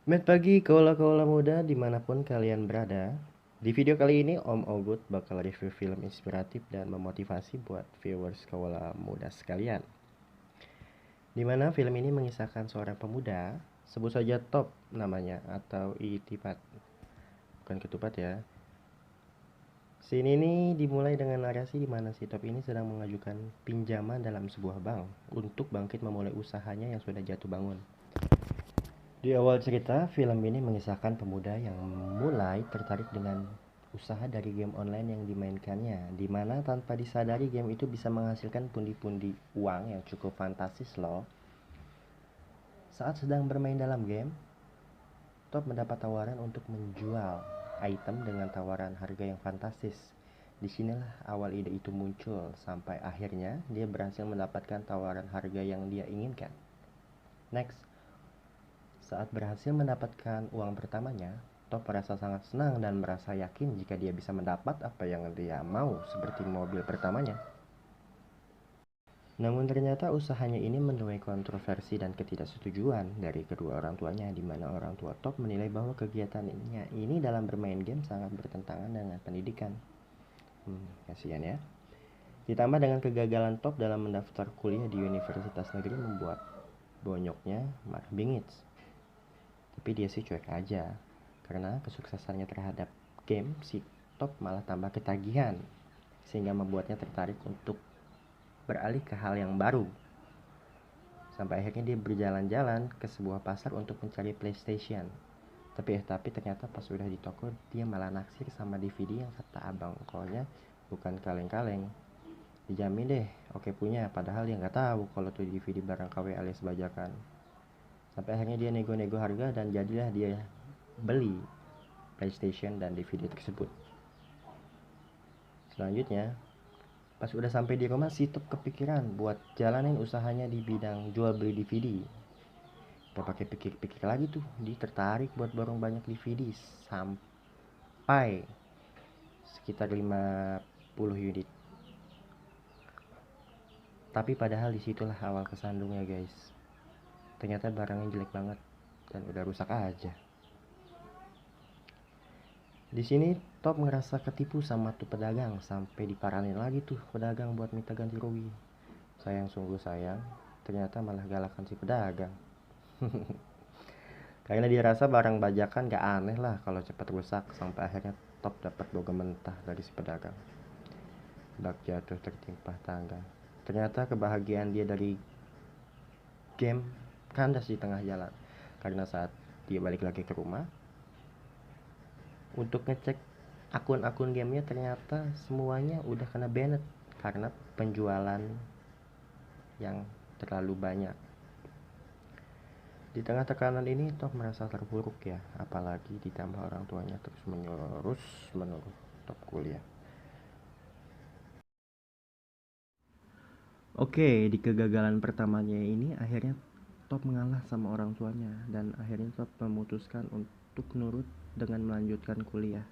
Selamat pagi kaula-kaula muda dimanapun kalian berada. Di video kali ini Om Ogut bakal review film inspiratif dan memotivasi buat viewers kaula muda sekalian. Dimana film ini mengisahkan seorang pemuda, sebut saja Top namanya atau Itipat, bukan ketupat ya. Scene ini dimulai dengan narasi di mana si Top ini sedang mengajukan pinjaman dalam sebuah bank untuk bangkit memulai usahanya yang sudah jatuh bangun. Di awal cerita, film ini mengisahkan pemuda yang mulai tertarik dengan usaha dari game online yang dimainkannya, di mana tanpa disadari game itu bisa menghasilkan pundi-pundi uang yang cukup fantastis loh. Saat sedang bermain dalam game, Top mendapat tawaran untuk menjual item dengan tawaran harga yang fantastis. Disinilah awal ide itu muncul, sampai akhirnya dia berhasil mendapatkan tawaran harga yang dia inginkan. Next, saat berhasil mendapatkan uang pertamanya, Top merasa sangat senang dan merasa yakin jika dia bisa mendapat apa yang dia mau, seperti mobil pertamanya. Namun ternyata usahanya ini menuai kontroversi dan ketidaksetujuan dari kedua orang tuanya, di mana orang tua Top menilai bahwa kegiatannya ini dalam bermain game sangat bertentangan dengan pendidikan. Kasihan ya. Ditambah dengan kegagalan Top dalam mendaftar kuliah di universitas negeri membuat bonyoknya marah bingit. Tapi dia sih cuek aja, karena kesuksesannya terhadap game, si Top malah tambah ketagihan, sehingga membuatnya tertarik untuk beralih ke hal yang baru. Sampai akhirnya dia berjalan-jalan ke sebuah pasar untuk mencari PlayStation. Tapi ternyata pas udah di toko, dia malah naksir sama DVD yang kata abang kolnya bukan kaleng-kaleng. Dijamin deh, oke punya, padahal dia nggak tahu kalau tuh DVD barang KW alias bajakan. Sampai akhirnya dia nego-nego harga dan jadilah dia beli PlayStation dan DVD tersebut. Selanjutnya, pas udah sampai di rumah, si Top kepikiran buat jalanin usahanya di bidang jual beli DVD. Gak pakai pikir-pikir lagi tuh, dia tertarik buat borong banyak DVD sampai sekitar 50 unit. Tapi padahal disitulah awal kesandungnya guys. Ternyata barangnya jelek banget dan udah rusak aja. Di sini Top ngerasa ketipu sama tuh pedagang, sampai diparanin lagi tuh pedagang buat minta ganti rugi. Sayang sungguh sayang, ternyata malah galakan si pedagang. Karena dia rasa barang bajakan gak aneh lah kalau cepat rusak, sampai akhirnya Top dapat bogem mentah dari si pedagang. Bak jatuh tertimpa tangga. Ternyata kebahagiaan dia dari game kandas di tengah jalan. Karena saat dia balik lagi ke rumah untuk ngecek akun-akun gamenya, ternyata semuanya udah kena banned karena penjualan yang terlalu banyak. Di tengah tekanan ini Top merasa terpuruk ya, apalagi ditambah orang tuanya terus menyuruh Top kuliah. Oke, di kegagalan pertamanya ini akhirnya Top mengalah sama orang tuanya dan akhirnya Top memutuskan untuk nurut dengan melanjutkan kuliah.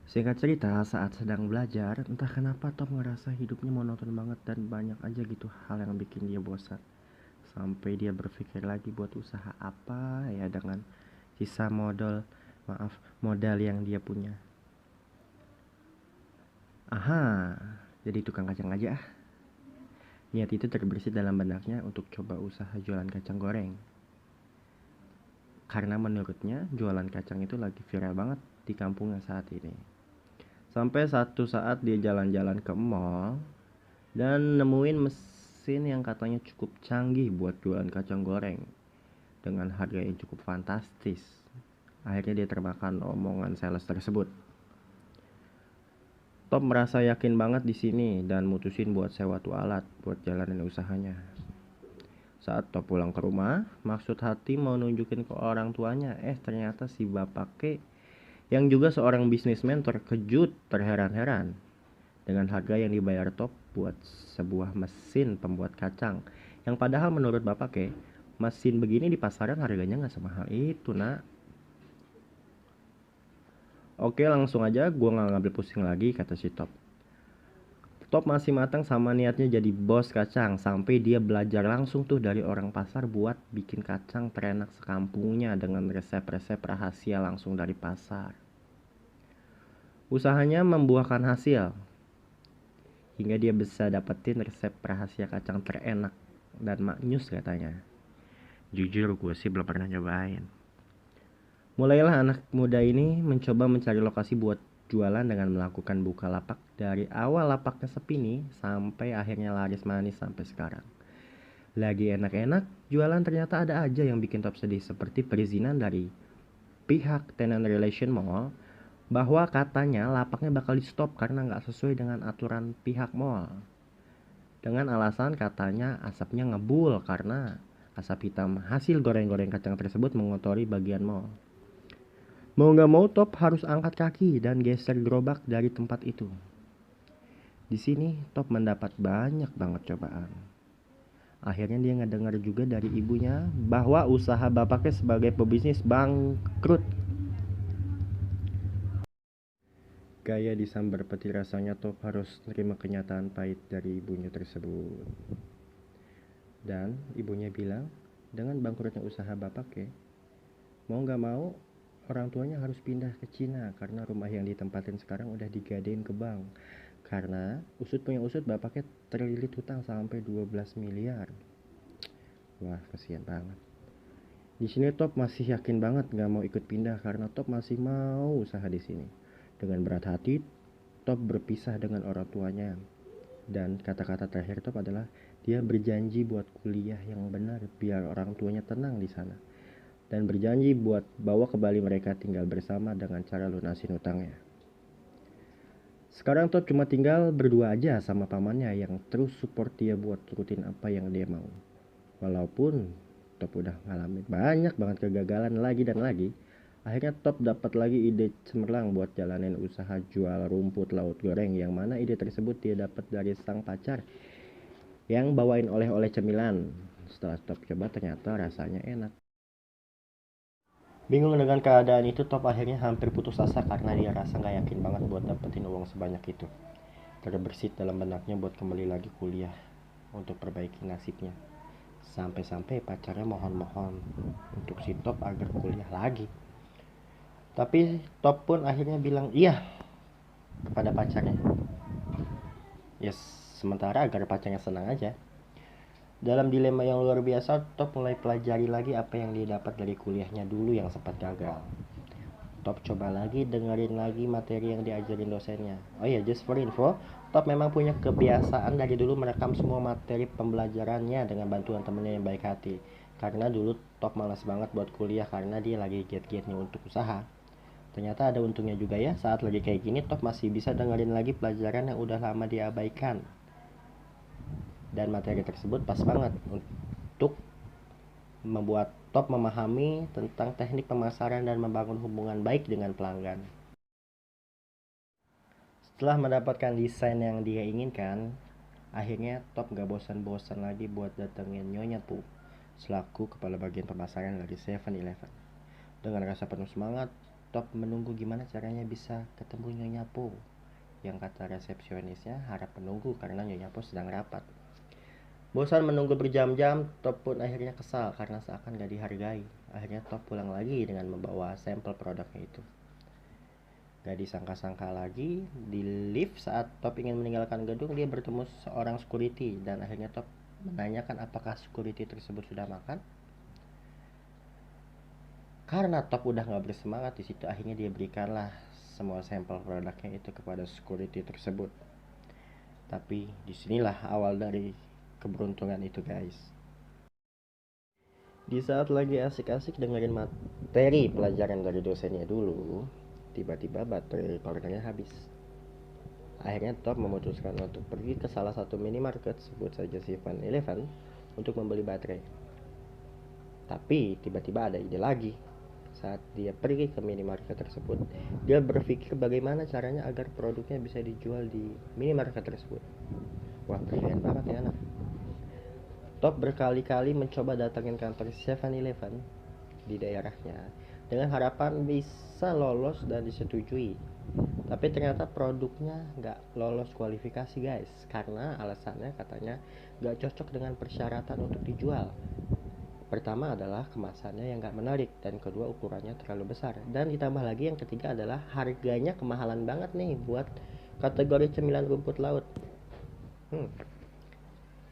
Singkat cerita, saat sedang belajar, entah kenapa Top ngerasa hidupnya monoton banget dan banyak aja gitu hal yang bikin dia bosan. Sampai dia berpikir lagi buat usaha apa ya dengan sisa modal yang dia punya. Aha, jadi tukang kacang aja ah. Niat itu terbersit dalam benaknya untuk coba usaha jualan kacang goreng. Karena menurutnya jualan kacang itu lagi viral banget di kampungnya saat ini. Sampai satu saat dia jalan-jalan ke mall dan nemuin mesin yang katanya cukup canggih buat jualan kacang goreng dengan harga yang cukup fantastis. Akhirnya dia termakan omongan sales tersebut. Top merasa yakin banget di sini dan mutusin buat sewa tuh alat buat jalanin usahanya. Saat Top pulang ke rumah, maksud hati mau nunjukin ke orang tuanya, ternyata si bapake yang juga seorang bisnismen terkejut terheran-heran dengan harga yang dibayar Top buat sebuah mesin pembuat kacang, yang padahal menurut bapake mesin begini di pasaran harganya nggak semahal itu nak. Oke langsung aja, gue nggak ngambil pusing lagi, kata si Top. Top masih matang sama niatnya jadi bos kacang, sampai dia belajar langsung tuh dari orang pasar buat bikin kacang terenak sekampungnya dengan resep-resep rahasia langsung dari pasar. Usahanya membuahkan hasil, hingga dia bisa dapetin resep rahasia kacang terenak dan maknyus katanya. Jujur gue sih belum pernah nyobain. Mulailah anak muda ini mencoba mencari lokasi buat jualan dengan melakukan buka lapak dari awal lapaknya sepi nih sampai akhirnya laris manis sampai sekarang. Lagi enak-enak, jualan ternyata ada aja yang bikin Top sedih, seperti perizinan dari pihak tenant relation mall bahwa katanya lapaknya bakal di stop karena nggak sesuai dengan aturan pihak mall. Dengan alasan katanya asapnya ngebul karena asap hitam hasil goreng-goreng kacang tersebut mengotori bagian mall. Mau nggak mau Top harus angkat kaki dan geser gerobak dari tempat itu. Di sini Top mendapat banyak banget cobaan. Akhirnya dia ngedengar juga dari ibunya bahwa usaha bapaknya sebagai pebisnis bangkrut. Gaya disambar peti rasanya Top harus menerima kenyataan pahit dari ibunya tersebut. Dan ibunya bilang, dengan bangkrutnya usaha bapaknya, mau nggak mau orang tuanya harus pindah ke Cina karena rumah yang ditempatin sekarang udah digadein ke bank. Karena usut punya usut bapaknya terlilit hutang sampai 12 miliar. Wah, kasihan banget. Di sini Top masih yakin banget nggak mau ikut pindah karena Top masih mau usaha di sini. Dengan berat hati, Top berpisah dengan orang tuanya. Dan kata-kata terakhir Top adalah dia berjanji buat kuliah yang benar biar orang tuanya tenang di sana. Dan berjanji buat bawa kembali mereka tinggal bersama dengan cara lunasin utangnya. Sekarang Top cuma tinggal berdua aja sama pamannya yang terus support dia buat turutin apa yang dia mau. Walaupun Top udah ngalamin banyak banget kegagalan lagi dan lagi, akhirnya Top dapat lagi ide cemerlang buat jalanin usaha jual rumput laut goreng, yang mana ide tersebut dia dapat dari sang pacar yang bawain oleh-oleh cemilan. Setelah Top coba ternyata rasanya enak. Bingung dengan keadaan itu, Top akhirnya hampir putus asa karena dia rasa gak yakin banget buat dapetin uang sebanyak itu. Terbersit dalam benaknya buat kembali lagi kuliah untuk perbaiki nasibnya. Sampai-sampai pacarnya mohon-mohon untuk si Top agar kuliah lagi. Tapi Top pun akhirnya bilang iya kepada pacarnya. Yes, sementara agar pacarnya senang aja. Dalam dilema yang luar biasa, Top mulai pelajari lagi apa yang dia dapat dari kuliahnya dulu yang sempat gagal. Top coba lagi dengerin lagi materi yang diajarin dosennya. Oh iya, just for info, Top memang punya kebiasaan dari dulu merekam semua materi pembelajarannya dengan bantuan temennya yang baik hati. Karena dulu Top malas banget buat kuliah karena dia lagi giat-giatnya untuk usaha. Ternyata ada untungnya juga ya, saat lagi kayak gini Top masih bisa dengerin lagi pelajaran yang udah lama diabaikan. Dan materi tersebut pas banget untuk membuat Top memahami tentang teknik pemasaran dan membangun hubungan baik dengan pelanggan. Setelah mendapatkan desain yang dia inginkan, akhirnya Top gak bosan-bosan lagi buat datengin Nyonya Poo selaku kepala bagian pemasaran dari 7-Eleven. Dengan rasa penuh semangat, Top menunggu gimana caranya bisa ketemu Nyonya Poo, yang kata resepsionisnya harap menunggu karena Nyonya Poo sedang rapat. Bosan menunggu berjam-jam, Top pun akhirnya kesal karena seakan gak dihargai. Akhirnya Top pulang lagi dengan membawa sampel produknya itu. Gak disangka-sangka lagi, di lift saat Top ingin meninggalkan gedung, dia bertemu seorang security dan akhirnya Top menanyakan apakah security tersebut sudah makan. Karena Top udah gak bersemangat di situ, akhirnya dia berikanlah semua sampel produknya itu kepada security tersebut. Tapi disinilah awal dari keberuntungan itu, guys. Di saat lagi asik-asik dengerin materi pelajaran dari dosennya dulu, tiba-tiba baterai recordernya habis. Akhirnya Top memutuskan untuk pergi ke salah satu minimarket, sebut saja 7-Eleven, untuk membeli baterai. Tapi tiba-tiba ada ide lagi. Saat dia pergi ke minimarket tersebut, dia berpikir bagaimana caranya agar produknya bisa dijual di minimarket tersebut. Wah, brilian banget ya anak. Top berkali-kali mencoba datangin kantor 7-Eleven di daerahnya, dengan harapan bisa lolos dan disetujui. Tapi ternyata produknya nggak lolos kualifikasi guys, karena alasannya katanya nggak cocok dengan persyaratan untuk dijual. Pertama adalah kemasannya yang nggak menarik, dan kedua ukurannya terlalu besar. Dan ditambah lagi yang ketiga adalah harganya kemahalan banget nih buat kategori cemilan rumput laut. Hmm,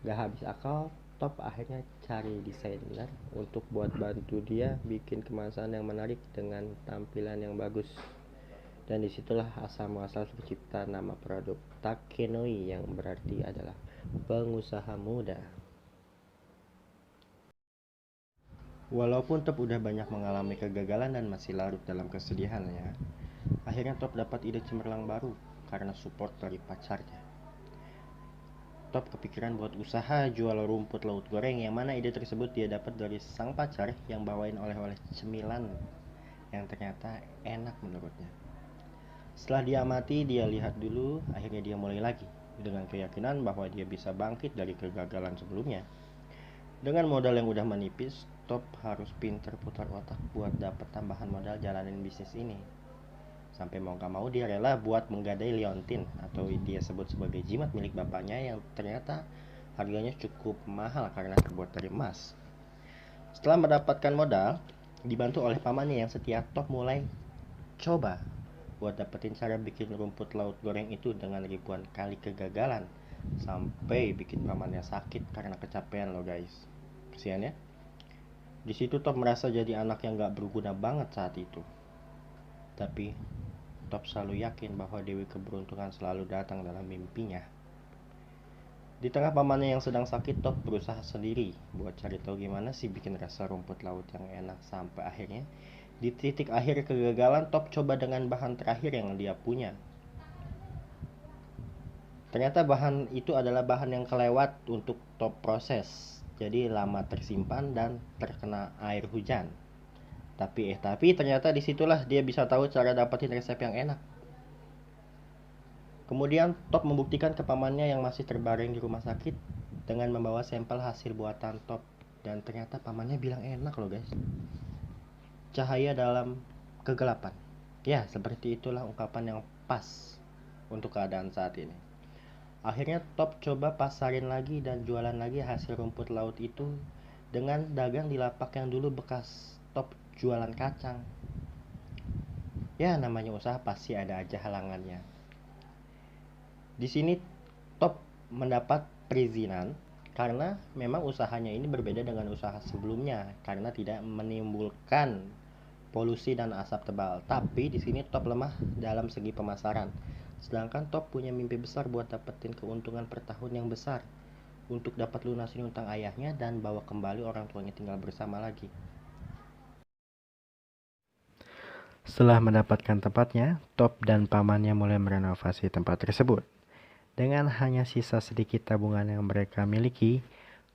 Gak habis akal, Top akhirnya cari desainer untuk buat bantu dia bikin kemasan yang menarik dengan tampilan yang bagus. Dan disitulah asal muasal tercipta nama produk Takenoi yang berarti adalah pengusaha muda. Walaupun Top udah banyak mengalami kegagalan dan masih larut dalam kesedihannya, akhirnya Top dapat ide cemerlang baru karena support dari pacarnya. Top kepikiran buat usaha jual rumput laut goreng, yang mana ide tersebut dia dapat dari sang pacar yang bawain oleh-oleh cemilan yang ternyata enak menurutnya. Setelah dia amati, dia lihat dulu, akhirnya dia mulai lagi dengan keyakinan bahwa dia bisa bangkit dari kegagalan sebelumnya. Dengan modal yang udah menipis, Top harus pinter putar otak buat dapat tambahan modal jalanin bisnis ini. Sampai mau gak mau dia rela buat menggadai liontin atau dia sebut sebagai jimat milik bapaknya yang ternyata harganya cukup mahal karena terbuat dari emas. Setelah mendapatkan modal, dibantu oleh pamannya yang setia, Top mulai coba buat dapetin cara bikin rumput laut goreng itu dengan ribuan kali kegagalan, sampai bikin pamannya sakit karena kecapean loh guys. Kesian ya. Di situ Top merasa jadi anak yang gak berguna banget saat itu. Tapi Top selalu yakin bahwa Dewi Keberuntungan selalu datang dalam mimpinya. Di tengah pamannya yang sedang sakit, Top berusaha sendiri buat cari tahu gimana sih bikin rasa rumput laut yang enak, sampai akhirnya di titik akhir kegagalan, Top coba dengan bahan terakhir yang dia punya. Ternyata bahan itu adalah bahan yang kelewat untuk Top proses, jadi lama tersimpan dan terkena air hujan. Tapi ternyata disitulah dia bisa tahu cara dapetin resep yang enak. Kemudian Top membuktikan ke pamannya yang masih terbaring di rumah sakit dengan membawa sampel hasil buatan Top. Dan ternyata pamannya bilang enak loh guys. Cahaya dalam kegelapan. Ya, seperti itulah ungkapan yang pas untuk keadaan saat ini. Akhirnya Top coba pasarin lagi dan jualan lagi hasil rumput laut itu dengan dagang di lapak yang dulu bekas Top jualan kacang. Ya, namanya usaha pasti ada aja halangannya. Di sini Top mendapat perizinan karena memang usahanya ini berbeda dengan usaha sebelumnya karena tidak menimbulkan polusi dan asap tebal. Tapi di sini Top lemah dalam segi pemasaran. Sedangkan Top punya mimpi besar buat dapetin keuntungan per tahun yang besar untuk dapat lunasin utang ayahnya dan bawa kembali orang tuanya tinggal bersama lagi. Setelah mendapatkan tempatnya, Top dan pamannya mulai merenovasi tempat tersebut. Dengan hanya sisa sedikit tabungan yang mereka miliki,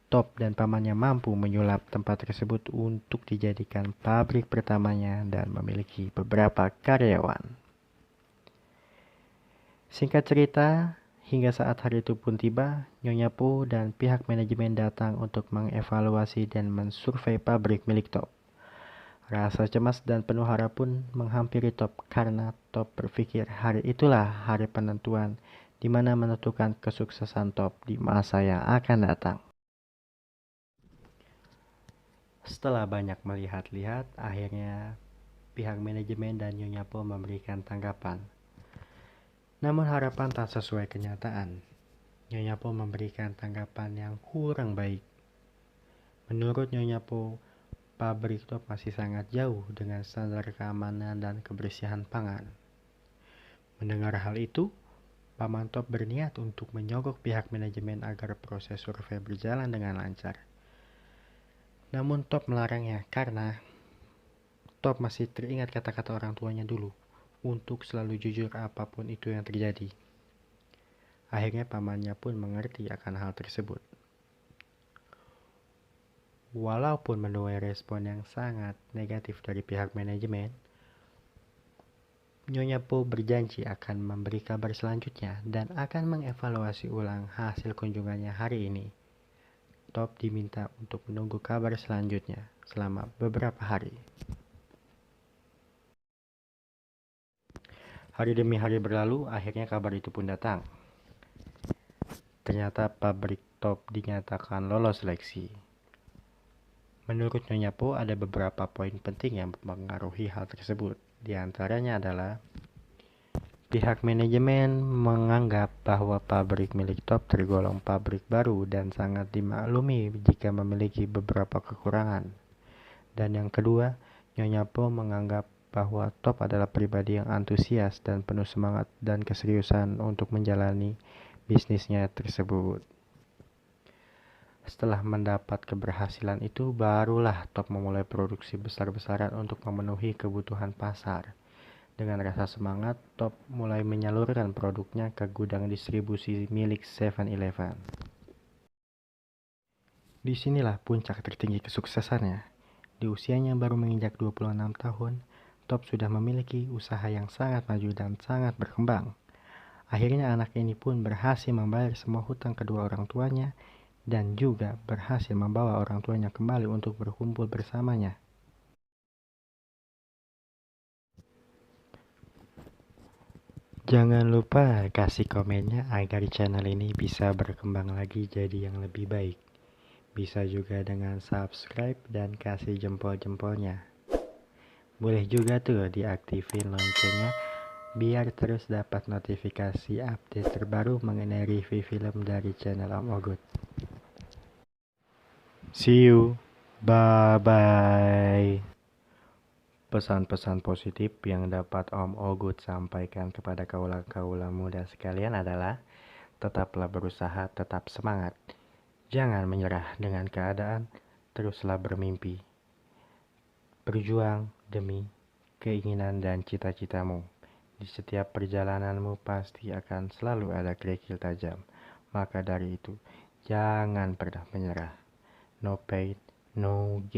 Top dan pamannya mampu menyulap tempat tersebut untuk dijadikan pabrik pertamanya dan memiliki beberapa karyawan. Singkat cerita, hingga saat hari itu pun tiba, Nyonya Po dan pihak manajemen datang untuk mengevaluasi dan mensurvei pabrik milik Top. Rasa cemas dan penuh harap pun menghampiri Top karena Top berpikir hari itulah hari penentuan di mana menentukan kesuksesan Top di masa yang akan datang. Setelah banyak melihat-lihat, akhirnya pihak manajemen dan Nyonya Po memberikan tanggapan. Namun harapan tak sesuai kenyataan. Nyonya Po memberikan tanggapan yang kurang baik. Menurut Nyonya Po, pabrik Top masih sangat jauh dengan standar keamanan dan kebersihan pangan. Mendengar hal itu, Paman Top berniat untuk menyogok pihak manajemen agar proses survei berjalan dengan lancar. Namun Top melarangnya karena Top masih teringat kata-kata orang tuanya dulu untuk selalu jujur apapun itu yang terjadi. Akhirnya pamannya pun mengerti akan hal tersebut. Walaupun menuai respon yang sangat negatif dari pihak manajemen, Nyonya Po berjanji akan memberi kabar selanjutnya dan akan mengevaluasi ulang hasil kunjungannya hari ini. Top diminta untuk menunggu kabar selanjutnya selama beberapa hari. Hari demi hari berlalu, akhirnya kabar itu pun datang. Ternyata pabrik top dinyatakan lolos seleksi. Menurut Nyonya Po, ada beberapa poin penting yang mempengaruhi hal tersebut. Di antaranya adalah pihak manajemen menganggap bahwa pabrik milik top tergolong pabrik baru dan sangat dimaklumi jika memiliki beberapa kekurangan. Dan yang kedua, Nyonya Po menganggap bahwa Top adalah pribadi yang antusias dan penuh semangat dan keseriusan untuk menjalani bisnisnya tersebut. Setelah mendapat keberhasilan itu, barulah Top memulai produksi besar-besaran untuk memenuhi kebutuhan pasar. Dengan rasa semangat, Top mulai menyalurkan produknya ke gudang distribusi milik 7-Eleven. Disinilah puncak tertinggi kesuksesannya. Di usianya baru menginjak 26 tahun, Top sudah memiliki usaha yang sangat maju dan sangat berkembang. Akhirnya anak ini pun berhasil membayar semua hutang kedua orang tuanya dan juga berhasil membawa orang tuanya kembali untuk berkumpul bersamanya. Jangan lupa kasih komennya agar channel ini bisa berkembang lagi jadi yang lebih baik. Bisa juga dengan subscribe dan kasih jempol-jempolnya. Boleh juga tuh diaktifin loncengnya biar terus dapat notifikasi update terbaru mengenai review film dari channel Om Ogut. See you. Bye-bye. Pesan-pesan positif yang dapat Om Ogut sampaikan kepada kaula-kaula muda sekalian adalah tetaplah berusaha, tetap semangat. Jangan menyerah dengan keadaan, teruslah bermimpi. Berjuang demi keinginan dan cita-citamu. Di setiap perjalananmu pasti akan selalu ada kerikil tajam. Maka dari itu, jangan pernah menyerah. No pain, no gain.